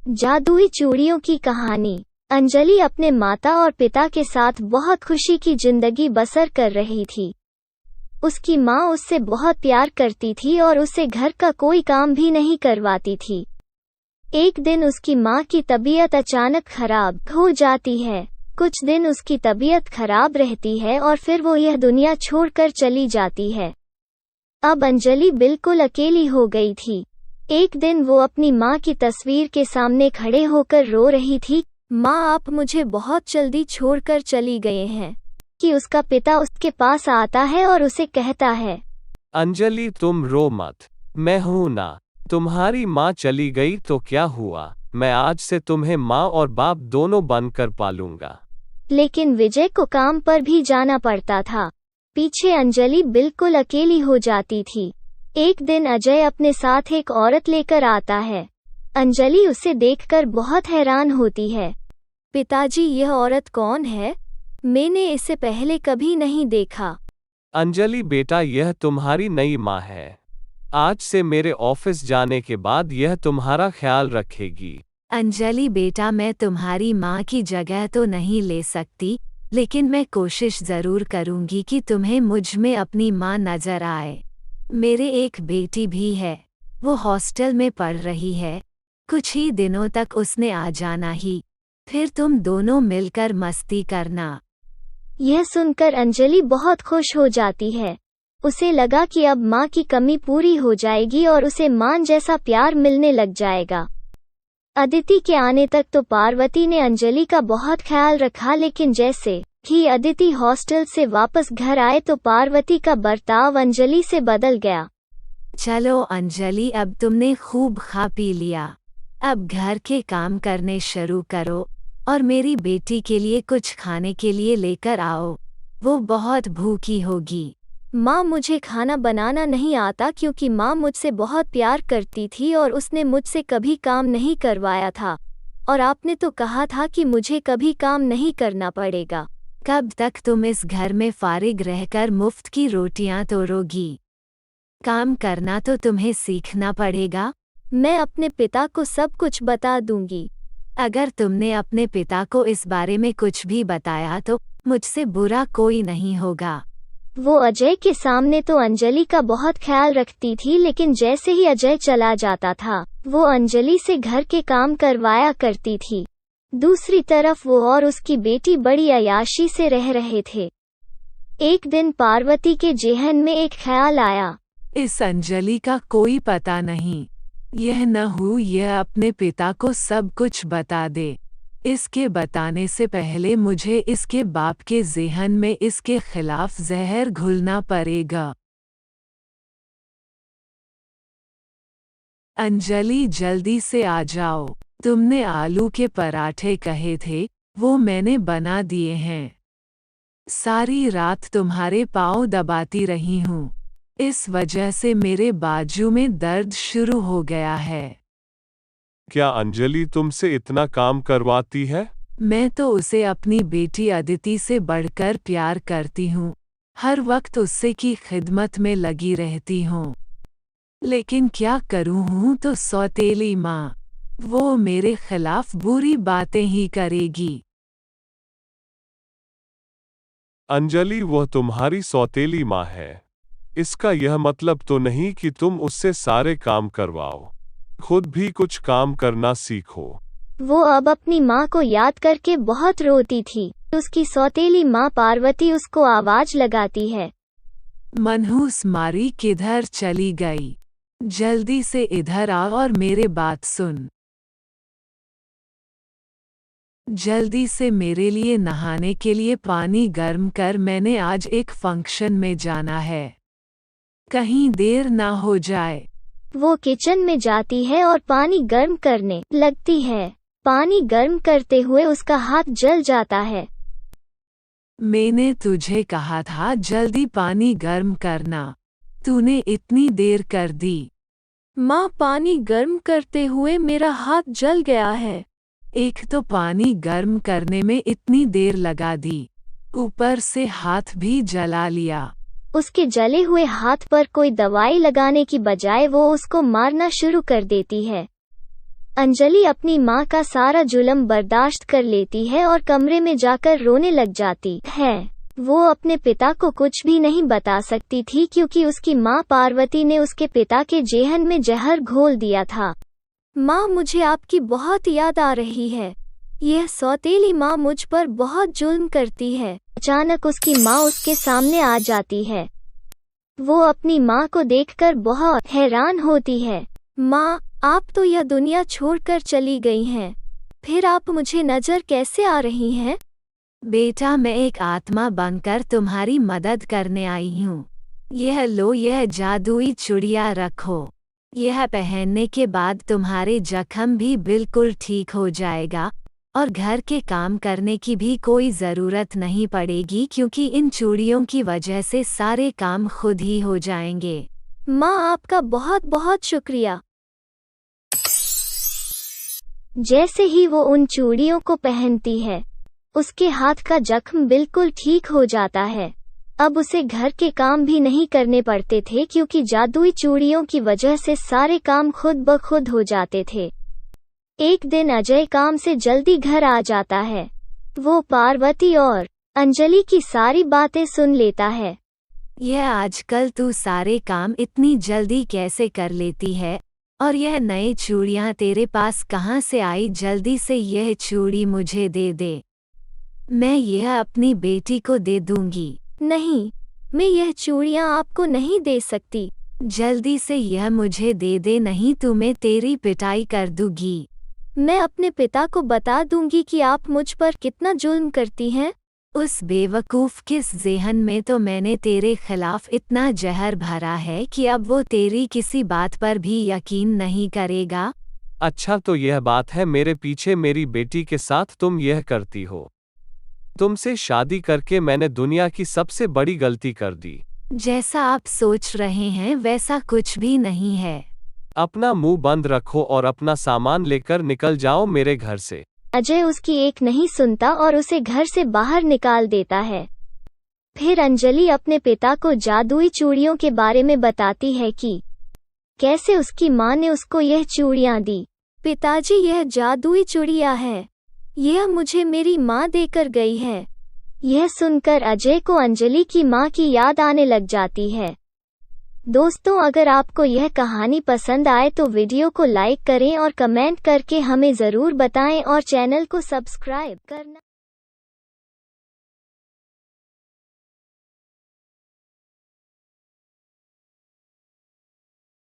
जादुई चूड़ियों की कहानी। अंजलि अपने माता और पिता के साथ बहुत खुशी की जिंदगी बसर कर रही थी। उसकी माँ उससे बहुत प्यार करती थी और उसे घर का कोई काम भी नहीं करवाती थी। एक दिन उसकी माँ की तबीयत अचानक खराब हो जाती है। कुछ दिन उसकी तबीयत खराब रहती है और फिर वो यह दुनिया छोड़कर चली जाती है। अब अंजलि बिल्कुल अकेली हो गई थी। एक दिन वो अपनी माँ की तस्वीर के सामने खड़े होकर रो रही थी। माँ, आप मुझे बहुत जल्दी छोड़कर चली गए हैं। कि उसका पिता उसके पास आता है और उसे कहता है, अंजलि, तुम रो मत, मैं हूं ना। तुम्हारी माँ चली गई तो क्या हुआ, मैं आज से तुम्हें माँ और बाप दोनों बनकर पालूंगा। लेकिन विजय को काम पर भी जाना पड़ता था। पीछे अंजलि बिल्कुल अकेली हो जाती थी। एक दिन अजय अपने साथ एक औरत लेकर आता है। अंजलि उसे देखकर बहुत हैरान होती है। पिताजी, यह औरत कौन है? मैंने इसे पहले कभी नहीं देखा। अंजलि बेटा, यह तुम्हारी नई माँ है। आज से मेरे ऑफिस जाने के बाद यह तुम्हारा ख्याल रखेगी। अंजलि बेटा, मैं तुम्हारी माँ की जगह तो नहीं ले सकती, लेकिन मैं कोशिश ज़रूर करूँगी कि तुम्हें मुझ में अपनी माँ नज़र आए। मेरे एक बेटी भी है, वो हॉस्टल में पढ़ रही है। कुछ ही दिनों तक उसने आ जाना ही, फिर तुम दोनों मिलकर मस्ती करना। यह सुनकर अंजलि बहुत खुश हो जाती है। उसे लगा कि अब माँ की कमी पूरी हो जाएगी और उसे माँ जैसा प्यार मिलने लग जाएगा। अदिति के आने तक तो पार्वती ने अंजलि का बहुत ख्याल रखा, लेकिन जैसे ही अदिति हॉस्टल से वापस घर आए तो पार्वती का बर्ताव अंजलि से बदल गया। चलो अंजलि, अब तुमने खूब खा पी लिया, अब घर के काम करने शुरू करो और मेरी बेटी के लिए कुछ खाने के लिए लेकर आओ, वो बहुत भूखी होगी। माँ, मुझे खाना बनाना नहीं आता क्योंकि माँ मुझसे बहुत प्यार करती थी और उसने मुझसे कभी काम नहीं करवाया था, और आपने तो कहा था कि मुझे कभी काम नहीं करना पड़ेगा। कब तक तुम इस घर में फारिग रहकर मुफ्त की रोटियां तोड़ोगी? काम करना तो तुम्हें सीखना पड़ेगा। मैं अपने पिता को सब कुछ बता दूंगी। अगर तुमने अपने पिता को इस बारे में कुछ भी बताया तो मुझसे बुरा कोई नहीं होगा। वो अजय के सामने तो अंजलि का बहुत ख्याल रखती थी, लेकिन जैसे ही अजय चला जाता था वो अंजलि से घर के काम करवाया करती थी। दूसरी तरफ वो और उसकी बेटी बड़ी अय्याशी से रह रहे थे। एक दिन पार्वती के जेहन में एक ख्याल आया, इस अंजलि का कोई पता नहीं, यह न हो यह अपने पिता को सब कुछ बता दे। इसके बताने से पहले मुझे इसके बाप के ज़हन में इसके खिलाफ जहर घुलना पड़ेगा। अंजलि, जल्दी से आ जाओ, तुमने आलू के पराठे कहे थे, वो मैंने बना दिए हैं। सारी रात तुम्हारे पाँव दबाती रही हूँ, इस वजह से मेरे बाजू में दर्द शुरू हो गया है। क्या अंजलि तुमसे इतना काम करवाती है? मैं तो उसे अपनी बेटी अदिति से बढ़कर प्यार करती हूँ, हर वक्त उससे की खिदमत में लगी रहती हूँ, लेकिन क्या करूँ, हूँ तो सौतेली माँ, वो मेरे खिलाफ बुरी बातें ही करेगी। अंजलि, वह तुम्हारी सौतेली माँ है, इसका यह मतलब तो नहीं कि तुम उससे सारे काम करवाओ, खुद भी कुछ काम करना सीखो। वो अब अपनी माँ को याद करके बहुत रोती थी। उसकी सौतेली माँ पार्वती उसको आवाज लगाती है, मनहूस मारी किधर चली गई? जल्दी से इधर आ और मेरे बात सुन। जल्दी से मेरे लिए नहाने के लिए पानी गर्म कर, मैंने आज एक फंक्शन में जाना है, कहीं देर ना हो जाए। वो किचन में जाती है और पानी गर्म करने लगती है। पानी गर्म करते हुए उसका हाथ जल जाता है। मैंने तुझे कहा था जल्दी पानी गर्म करना, तूने इतनी देर कर दी। माँ, पानी गर्म करते हुए मेरा हाथ जल गया है। एक तो पानी गर्म करने में इतनी देर लगा दी, ऊपर से हाथ भी जला लिया। उसके जले हुए हाथ पर कोई दवाई लगाने की बजाय वो उसको मारना शुरू कर देती है। अंजलि अपनी माँ का सारा जुल्म बर्दाश्त कर लेती है और कमरे में जाकर रोने लग जाती है। वो अपने पिता को कुछ भी नहीं बता सकती थी क्योंकि उसकी माँ पार्वती ने उसके पिता के जेहन में जहर घोल दिया था। माँ, मुझे आपकी बहुत याद आ रही है। यह सौतेली माँ मुझ पर बहुत जुल्म करती है। अचानक उसकी माँ उसके सामने आ जाती है। वो अपनी माँ को देखकर बहुत हैरान होती है। माँ, आप तो यह दुनिया छोड़कर चली गई हैं। फिर आप मुझे नजर कैसे आ रही हैं? बेटा, मैं एक आत्मा बनकर तुम्हारी मदद करने आई हूँ। यह लो, यह जादुई चूड़ियाँ रखो। यह पहनने के बाद तुम्हारे जख्म भी बिल्कुल ठीक हो जाएगा और घर के काम करने की भी कोई ज़रूरत नहीं पड़ेगी क्योंकि इन चूड़ियों की वजह से सारे काम खुद ही हो जाएंगे। माँ, आपका बहुत बहुत शुक्रिया। जैसे ही वो उन चूड़ियों को पहनती है, उसके हाथ का जख्म बिल्कुल ठीक हो जाता है। अब उसे घर के काम भी नहीं करने पड़ते थे क्योंकि जादुई चूड़ियों की वजह से सारे काम खुद ब खुद हो जाते थे। एक दिन अजय काम से जल्दी घर आ जाता है। वो पार्वती और अंजलि की सारी बातें सुन लेता है। यह आजकल तू सारे काम इतनी जल्दी कैसे कर लेती है? और यह नई चूड़ियाँ तेरे पास कहाँ से आई? जल्दी से यह चूड़ी मुझे दे दे। मैं यह अपनी बेटी को दे दूंगी। नहीं, मैं यह चूड़ियाँ आपको नहीं दे सकती। जल्दी से यह मुझे दे दे, नहीं तो मैं तेरी पिटाई कर दूंगी। मैं अपने पिता को बता दूंगी कि आप मुझ पर कितना जुल्म करती हैं। उस बेवकूफ़ किस ज़हन में तो मैंने तेरे खिलाफ इतना जहर भरा है कि अब वो तेरी किसी बात पर भी यकीन नहीं करेगा। अच्छा, तो यह बात है मेरे पीछे मेरी बेटी के साथ तुम यह करती हो। तुमसे शादी करके मैंने दुनिया की सबसे बड़ी गलती कर दी। जैसा आप सोच रहे हैं वैसा कुछ भी नहीं है। अपना मुंह बंद रखो और अपना सामान लेकर निकल जाओ मेरे घर से। अजय उसकी एक नहीं सुनता और उसे घर से बाहर निकाल देता है। फिर अंजलि अपने पिता को जादुई चूड़ियों के बारे में बताती है कि कैसे उसकी माँ ने उसको यह चूड़ियाँ दी। पिताजी, यह जादुई चूड़ियाँ है। यह मुझे मेरी माँ देकर गई है। यह सुनकर अजय को अंजलि की माँ की याद आने लग जाती है। दोस्तों, अगर आपको यह कहानी पसंद आए तो वीडियो को लाइक करें और कमेंट करके हमें ज़रूर बताएं और चैनल को सब्सक्राइब करना